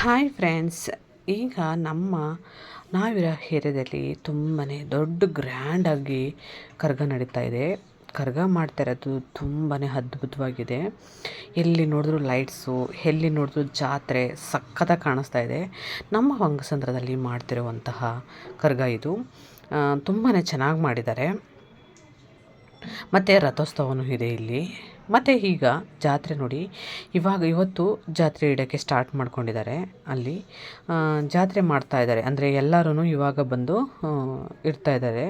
Hi friends, ಈಗ ನಾವಿರೋ ಏರಿಯಾದಲ್ಲಿ ತುಂಬಾ ದೊಡ್ಡ ಗ್ರ್ಯಾಂಡಾಗಿ ಕರಗ ನಡೀತಾ ಇದೆ. ಕರಗ ಮಾಡ್ತಾ ಇರೋದು ತುಂಬಾ ಅದ್ಭುತವಾಗಿದೆ. ಎಲ್ಲಿ ನೋಡಿದ್ರು ಲೈಟ್ಸು, ಎಲ್ಲಿ ನೋಡಿದ್ರು ಜಾತ್ರೆ ಸಖತ್ತಾಗಿ ಕಾಣಿಸ್ತಾ ಇದೆ. ನಮ್ಮ ಹೊಂಗಸಂದ್ರದಲ್ಲಿ ಮಾಡ್ತಿರುವಂತಹ ಕರಗ ಇದು. ತುಂಬಾ ಚೆನ್ನಾಗಿ ಮಾಡಿದ್ದಾರೆ. ಮತ್ತು ರಥೋತ್ಸವನೂ ಇದೆ ಇಲ್ಲಿ. ಮತ್ತು ಈಗ ಜಾತ್ರೆ ನೋಡಿ, ಇವತ್ತು ಜಾತ್ರೆ ಇಡೋಕ್ಕೆ ಸ್ಟಾರ್ಟ್ ಮಾಡ್ಕೊಂಡಿದ್ದಾರೆ. ಅಲ್ಲಿ ಜಾತ್ರೆ ಮಾಡ್ತಾ ಇದ್ದಾರೆ, ಅಂದರೆ ಎಲ್ಲರೂ ಇವಾಗ ಬಂದು ಇರ್ತಾ ಇದ್ದಾರೆ.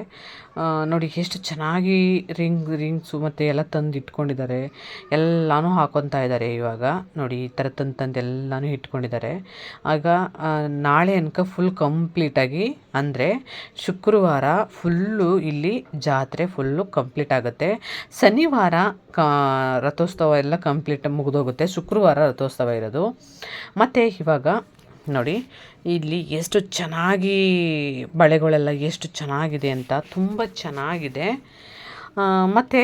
ನೋಡಿ ಎಷ್ಟು ಚೆನ್ನಾಗಿ ರಿಂಗ್ಸು ಮತ್ತು ಎಲ್ಲ ತಂದು ಇಟ್ಕೊಂಡಿದ್ದಾರೆ. ಎಲ್ಲನೂ ಹಾಕೊತಾ ಇದ್ದಾರೆ. ಇವಾಗ ನೋಡಿ ಈ ಥರ ತಂದು ಎಲ್ಲನೂ ಇಟ್ಕೊಂಡಿದ್ದಾರೆ. ಆಗ ನಾಳೆ ಅನ್ಕ ಫುಲ್ ಕಂಪ್ಲೀಟಾಗಿ, ಅಂದರೆ ಶುಕ್ರವಾರ ಫುಲ್ಲು ಇಲ್ಲಿ ಜಾತ್ರೆ ಫುಲ್ಲು ಕಂಪ್ಲೀಟ್ ಆಗುತ್ತೆ. ಶನಿವಾರ ರಥೋತ್ಸವ ಎಲ್ಲ ಕಂಪ್ಲೀಟ್ ಮುಗಿದೋಗುತ್ತೆ. ಶುಕ್ರವಾರ ರಥೋತ್ಸವ ಇರೋದು. ಮತ್ತು ಇವಾಗ ನೋಡಿ ಇಲ್ಲಿ ಎಷ್ಟು ಚೆನ್ನಾಗಿ ಬಳೆಗಳೆಲ್ಲ ಎಷ್ಟು ಚೆನ್ನಾಗಿದೆ ಅಂತ, ತುಂಬ ಚೆನ್ನಾಗಿದೆ. ಮತ್ತು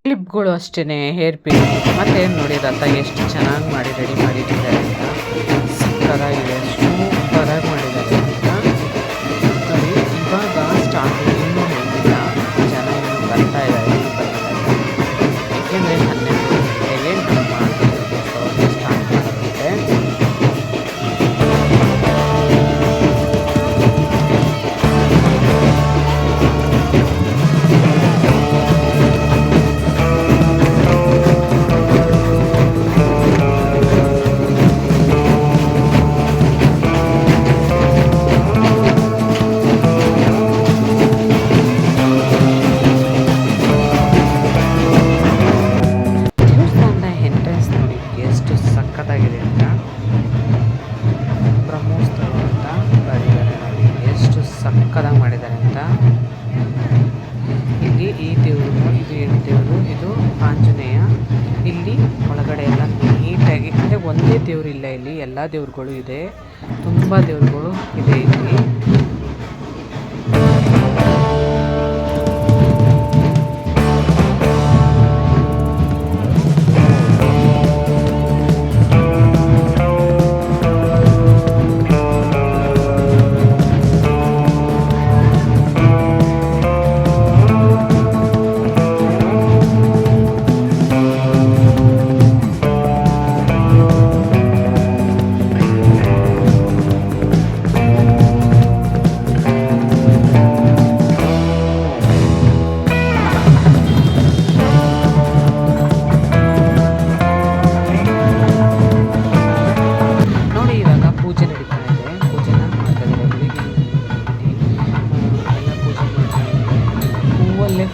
ಕ್ಲಿಪ್ಗಳು ಅಷ್ಟೇ, ಹೇರ್ ಪಿನ್. ಮತ್ತು ನೋಡಿ ರಥ ಎಷ್ಟು ಚೆನ್ನಾಗಿ ಮಾಡಿ ರೆಡಿ ಮಾಡಿಟ್ಟಿದ್ದಾರೆ ಅಂತ, ಸಕ್ಕತ್ತಾಗಿದೆ, ಸೂಪರಾಗಿ ಮಾಡಿದ್ದಾರೆ ಅಂತ. ನೋಡಿ ಇವಾಗ ಸ್ಟಾರ್ಟ್, ಇನ್ನೂ ಹೇಳಿಲ್ಲ, ಜನ ಇನ್ನೂ ಬರ್ತಾ ಇದ್ದಾರೆ, ಏಕೆಂದರೆ 12 ಗಂಟೆಗೆ ನಮ್ಮ ಸ್ಟಾರ್ಟ್ ಮಾಡುತ್ತೆ. ಸಕ್ಕತ್ತಾಗಿದೆ ಅಂತ, ಬ್ರಹ್ಮೋತ್ಸವ ಅಂತ ಬರೆದಿದ್ದಾರೆ. ನೋಡಿ ಎಷ್ಟು ಸಕ್ಕತ್ತಾಗಿ ಮಾಡಿದ್ದಾರೆ ಅಂತ. ಇಲ್ಲಿ ಈ ದೇವರು, ಇದು ಹೆಣ್ಣು ದೇವರು, ಇದು ಆಂಜನೇಯ. ಇಲ್ಲಿ ಒಳಗಡೆ ಎಲ್ಲ ನೀಟಾಗಿ, ಅಂದರೆ ಒಂದೇ ದೇವರಿಲ್ಲ, ಇಲ್ಲಿ ಎಲ್ಲ ದೇವ್ರುಗಳು ಇದೆ, ತುಂಬ ದೇವ್ರುಗಳು ಇದೆ ಇಲ್ಲಿ.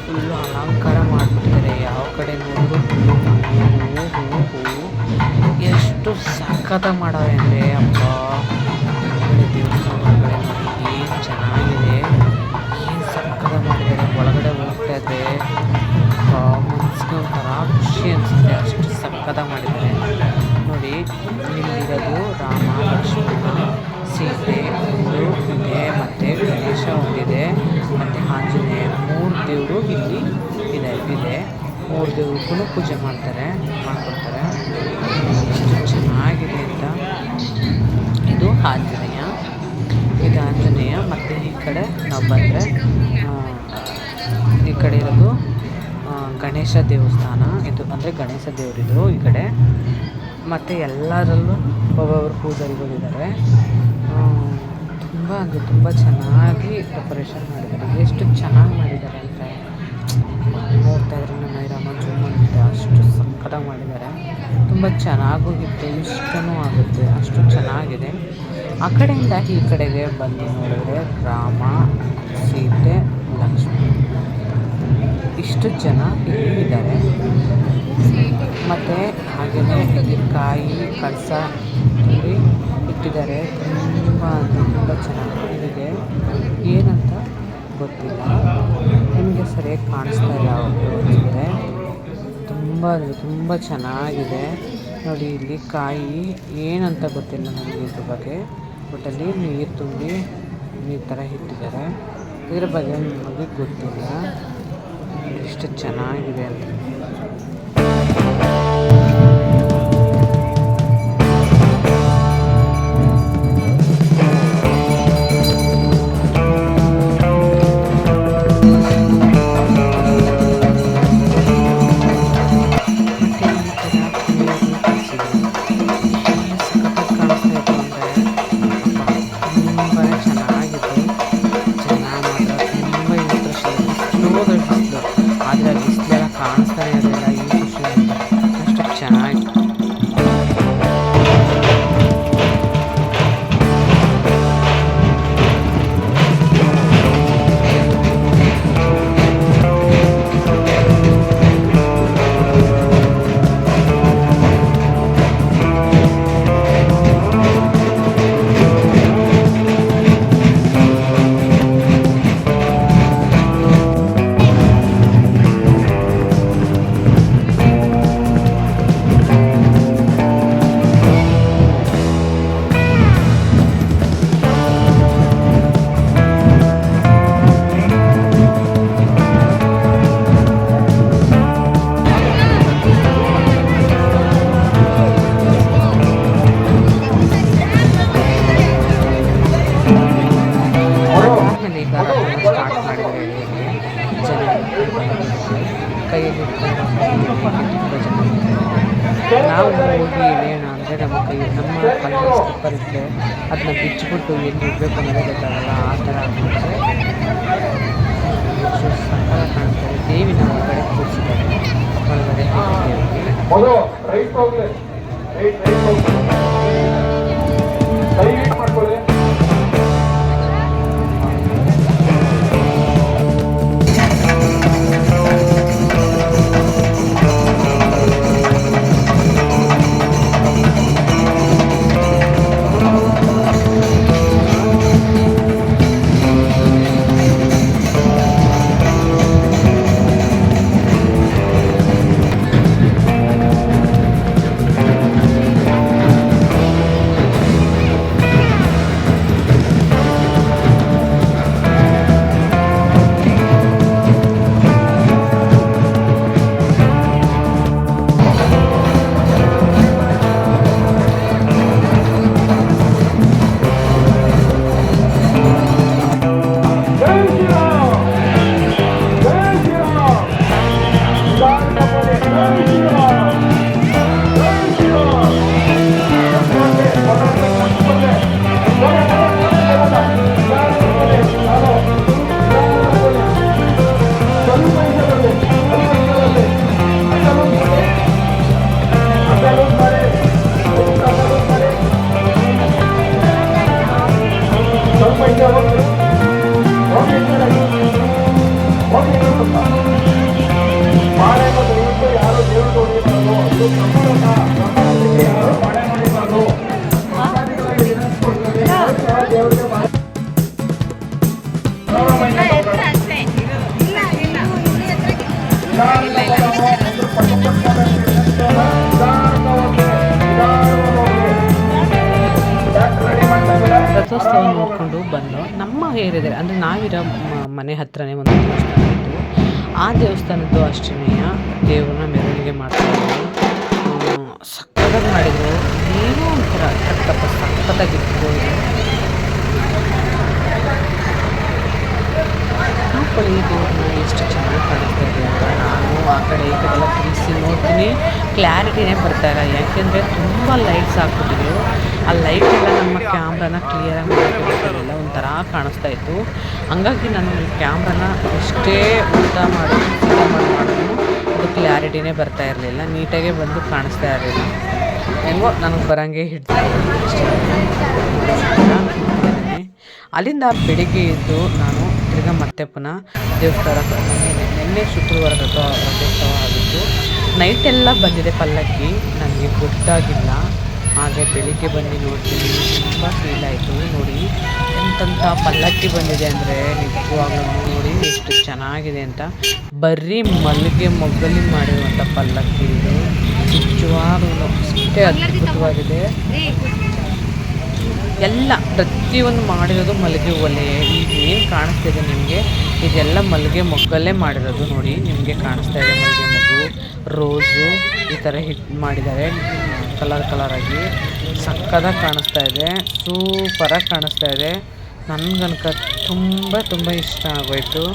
ಫುಲ್ಲು ಅಲಂಕಾರ ಮಾಡಿಬಿಟ್ಟಿದ್ದಾರೆ. ಯಾವ ಕಡೆ ನೋಡಿದ್ರು ಹೂವು ಎಷ್ಟು ಸಖತ್ತಾಗಿ ಮಾಡವೆ ಅಂದರೆ, ಅಪ್ಪ ದೇವಸ್ಥಾನ ಒಳಗಡೆ ನೋಡಿ ಏನು ಚೆನ್ನಾಗಿದೆ, ಏನು ಸಖತ್ತಾಗಿ ಮಾಡಿದ್ದಾರೆ. ಒಳಗಡೆ ಹೋಗ್ತಾ ಇದ್ದೆ ಮನಸ್ಸಿಗೆ ಒಂಥರ ಖುಷಿ ಅನಿಸುತ್ತೆ, ಅಷ್ಟು ಸಖತ್ತಾಗಿ ಮಾಡಿದ್ದಾರೆ. ನೋಡಿ ಇಲ್ಲಿರೋದು ರಾಮ, ಲಕ್ಷ್ಮಣ, ಸೀತೆ ಒಂದು ಇದೆ, ಮತ್ತು ಗಣೇಶ ಒಂದಿದೆ, ಮತ್ತು ಆಂಜನೇಯ, 3 ದೇವರು ಇಲ್ಲಿ ಇದೆ. 3 ದೇವ್ರಿಗೂ ಪೂಜೆ ಮಾಡ್ಕೊಡ್ತಾರೆ. ಎಷ್ಟು ಚೆನ್ನಾಗಿದೆ ಅಂತ. ಇದು ಆಂಜನೇಯ, ಮತ್ತು ಈ ಕಡೆ ನಾವು ಬಂದರೆ ಈ ಕಡೆ ಇರೋದು ಗಣೇಶ ದೇವಸ್ಥಾನ. ಇದು ಅಂದರೆ ಗಣೇಶ ದೇವರಿದ್ರು ಈ ಕಡೆ. ಮತ್ತು ಎಲ್ಲರಲ್ಲೂ ಒಬ್ಬೊಬ್ಬರು ಪೂಜಾರಿಗಳಿದ್ದಾರೆ. ತುಂಬ ಚೆನ್ನಾಗಿ ಡೆಕೋರೇಷನ್ ಮಾಡಿದ್ದಾರೆ. ಎಷ್ಟು ಚೆನ್ನಾಗಿ ಮಾಡಿದ್ದಾರೆ ಅಂದರೆ ನೋಡ್ತಾ ಇದ್ರೆ ಮೈರಾಮ ಜುಮ್ಮಂತೆ, ಅಷ್ಟು ಸಕ್ಕತ್ತಾಗಿ ಮಾಡಿದ್ದಾರೆ. ತುಂಬ ಚೆನ್ನಾಗೋಗಿತ್ತು, ಇಷ್ಟನೂ ಆಗುತ್ತೆ, ಅಷ್ಟು ಚೆನ್ನಾಗಿದೆ. ಆ ಕಡೆಯಿಂದ ಈ ಕಡೆಗೆ ಬಂದು ನೋಡಿದ್ರೆ ರಾಮ, ಸೀತೆ, ಲಕ್ಷ್ಮಿ, ಇಷ್ಟು ಜನ ಇಲ್ಲಿ ಇದ್ದಾರೆ. ಮತ್ತು ಹಾಗೆಯೇ ಇಲ್ಲಿ ಕಾಯಿ ಕಳಸ ತುಂಬಿ ಇಟ್ಟಿದ್ದಾರೆ. ತುಂಬ ಅಂದರೆ ತುಂಬ ಚೆನ್ನಾಗಿದೆ. ಏನಂತ ಗೊತ್ತಿಲ್ಲ, ನಿಮಗೆ ಸರಿಯಾಗಿ ಕಾಣಿಸ್ತಾ ಇಲ್ಲ ಅವ್ರದ್ದು ಅನಿಸುತ್ತೆ. ತುಂಬ ಅಂದರೆ ತುಂಬ ಚೆನ್ನಾಗಿದೆ ನೋಡಿ. ಇಲ್ಲಿ ಕಾಯಿ ಏನಂತ ಗೊತ್ತಿಲ್ಲ ನನಗೆ ಇದ್ರ ಬಗ್ಗೆ. ಒಟ್ಟಲ್ಲಿ ನೀರು ತುಂಬಿ ನೀರು ಥರ ಇಟ್ಟಿದ್ದಾರೆ. ಇದ್ರ ಬಗ್ಗೆ ನಮಗೆ ಗೊತ್ತಿಲ್ಲ ಎಷ್ಟು ಚೆನ್ನಾಗಿದೆ ಅಂತ. ಆದರೆ ಬಿಸಿಲೆಲ್ಲ ಕಾಣಿಸ್ತಾನೆ ಇರಲಿಲ್ಲ. ಈ ಖುಷಿಯಿಂದ ಅಷ್ಟು ಚೆನ್ನಾಗಿ ಸ್ಟಾರ್ಟ್ ಮಾಡಿದರೆ ಜನ ಕೈಯಲ್ಲಿ ತುಂಬ ಜನ ನಾವು ಹೋಗಿ ಏನೇನು ಅಂದರೆ ನಮ್ಮ ಕೈಯಲ್ಲಿ ಸ್ಲಿಪ್ಪರ್ ಇದ್ದರೆ ಅದನ್ನ ಬಿಚ್ಚಿಬಿಟ್ಟು ಎಲ್ಲಿ ಇಡಬೇಕು ಅನ್ನೋದೇ ಗೊತ್ತಾಗಲ್ಲ. ಆ ಥರ ಆಗ್ಬಿಟ್ಟರೆ ಎಷ್ಟು ಸಕ್ಕಲ ಕಾಣ್ತಾರೆ. ದೇವಿನ ಒಳಗಡೆ ಕೂರಿಸಿದ್ದಾರೆ. ಒಳಗಡೆ ರಥೋತ್ಸವ ನೋಡಿಕೊಂಡು ಬಂದು ನಮ್ಮ ಏರಿಯಾದಲ್ಲಿ ಅಂದರೆ ನಾವಿರೋ ಮನೆ ಹತ್ರನೇ ಒಂದು ದೇವಸ್ಥಾನ ಇತ್ತು. ಆ ದೇವಸ್ಥಾನದ್ದು ಅಷ್ಟೇನೆಯ ದೇವ್ರನ್ನ ಮೆರವಣಿಗೆ ಮಾಡ್ತಾಯಿದ್ರು. ಸಕ್ಕತ್ತಾಗಿ ಮಾಡಿದರು. ಏನೋ ಒಂಥರ ಕಟ್ಟಪ್ಪ ಸಕ್ಕತ್ತಾಗಿತ್ತು. ನೋಡ್ಕೊಳ್ಳಿ ದೇವ್ರನ್ನ ಎಷ್ಟು ಚೆನ್ನಾಗಿ ಕಾಣಿಸ್ತಾ ಇದೆ ಅಂತ. ನಾನು ಆ ಕಡೆ ಈ ಕಡೆ ಎಲ್ಲ ತಿರುಗಿಸಿ ನೋಡ್ತೀನಿ, ಕ್ಲಾರಿಟಿನೇ ಬರ್ತಾಯಿಲ್ಲ. ಯಾಕೆಂದರೆ ತುಂಬ ಲೈಟ್ಸ್ ಹಾಕ್ಬಿಟ್ಟಿದ್ರು. ಆ ಲೈಟೆಲ್ಲ ನಮ್ಮ ಕ್ಯಾಮ್ರಾನ ಕ್ಲಿಯರಾಗಿ ಮಾಡ್ತಿರಲಿಲ್ಲ, ಒಂಥರ ಕಾಣಿಸ್ತಾ ಇತ್ತು. ಹಂಗಾಗಿ ನಾನು ಈ ಕ್ಯಾಮ್ರಾನ ಎಷ್ಟೇ ಉಲ್ಟಾ ಮಾಡಿ ಮಾಡಿದ್ರು ಅದು ಕ್ಲಾರಿಟಿನೇ ಬರ್ತಾ ಇರಲಿಲ್ಲ, ನೀಟಾಗೇ ಬಂದು ಕಾಣಿಸ್ತಾ ಇರಲಿಲ್ಲ. ಹೆಂಗೋ ನನಗೆ ಬರೋಂಗೆ ಅಲ್ಲಿಂದ ಬೆಳಿಗ್ಗೆ ಎದ್ದು ನಾನು ತಿರ್ಗಾ ಮತ್ತೆ ಪುನಃ ದೇವಸ್ಥಾನ ನಿನ್ನೆ ಶುಕ್ರವಾರ ರಥೋತ್ಸವ ಆಗಿತ್ತು. ನೈಟೆಲ್ಲ ಬಂದಿದೆ ಪಲ್ಲಕ್ಕಿ, ನನಗೆ ಗೊತ್ತಾಗಿಲ್ಲ. ಹಾಗೆ ಬೆಳಿಗ್ಗೆ ಬಂದು ನೋಡ್ತೀನಿ, ತುಂಬ ಫೀಲ್ ಆಯಿತು. ನೋಡಿ ಎಂತೆಂಥ ಪಲ್ಲಕ್ಕಿ ಬಂದಿದೆ ಅಂದರೆ ನಿಜವಾಗ್ಲೂ ನೋಡಿ ಎಷ್ಟು ಚೆನ್ನಾಗಿದೆ ಅಂತ. ಬರೀ ಮಲ್ಲಿಗೆ ಮೊಗ್ಗಲ್ಲಿ ಮಾಡಿರುವಂಥ ಪಲ್ಲಕ್ಕಿ ಇದು. ನಿಜವಾಗ್ಲೂ ಅಷ್ಟೇ ಅದ್ಭುತವಾಗಿದೆ. ಎಲ್ಲ ಪ್ರತಿಯೊಂದು ಮಾಡಿರೋದು ಮಲ್ಲಿಗೆ ಒಲೆ. ಈಗ ಏನು ಕಾಣಿಸ್ತಿದೆ ನಿಮಗೆ, ಇದೆಲ್ಲ ಮಲ್ಲಿಗೆ ಮೊಗ್ಗಲ್ಲೇ ಮಾಡಿರೋದು. ನೋಡಿ ನಿಮಗೆ ಕಾಣಿಸ್ತಾ ಇದೆ ಮಲ್ಲಿಗೆ ಮೊಗ್ಗು, ರೋಸು ಈ ಥರ ಹಿಟ್ ಮಾಡಿದ್ದಾರೆ ಕಲರಾಗಿ. ಸಕ್ಕದಾಗಿ ಕಾಣಿಸ್ತಾ ಇದೆ, ಸೂಪರಾಗಿ ಕಾಣಿಸ್ತಾ ಇದೆ. ನನಗನ್ಕ ತುಂಬ ಇಷ್ಟ ಆಗೋಯ್ತು.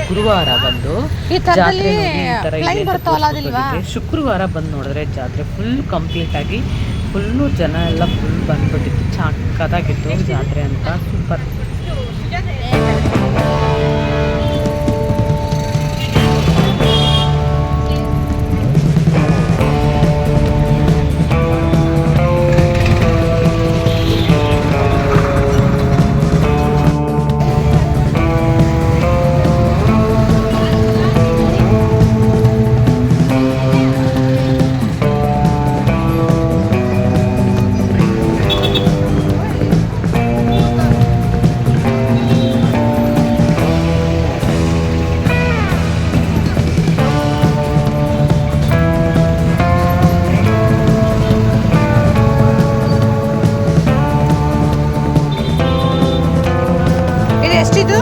ಗುರುವಾರ ಬಂದು ಜಾತ್ರೆ ಶುಕ್ರವಾರ ಬಂದು ನೋಡಿದ್ರೆ ಜಾತ್ರೆ ಫುಲ್ ಕಂಪ್ಲೀಟ್ ಆಗಿ ಫುಲ್ಲು ಜನ ಎಲ್ಲ ಫುಲ್ ಬಂದ್ಬಿಟ್ಟಿತ್ತು. ಸಕ್ಕತ್ತಾಗಿತ್ತು ಜಾತ್ರೆ ಅಂತ, ಸೂಪರ್. ಎಷ್ಟಿದು?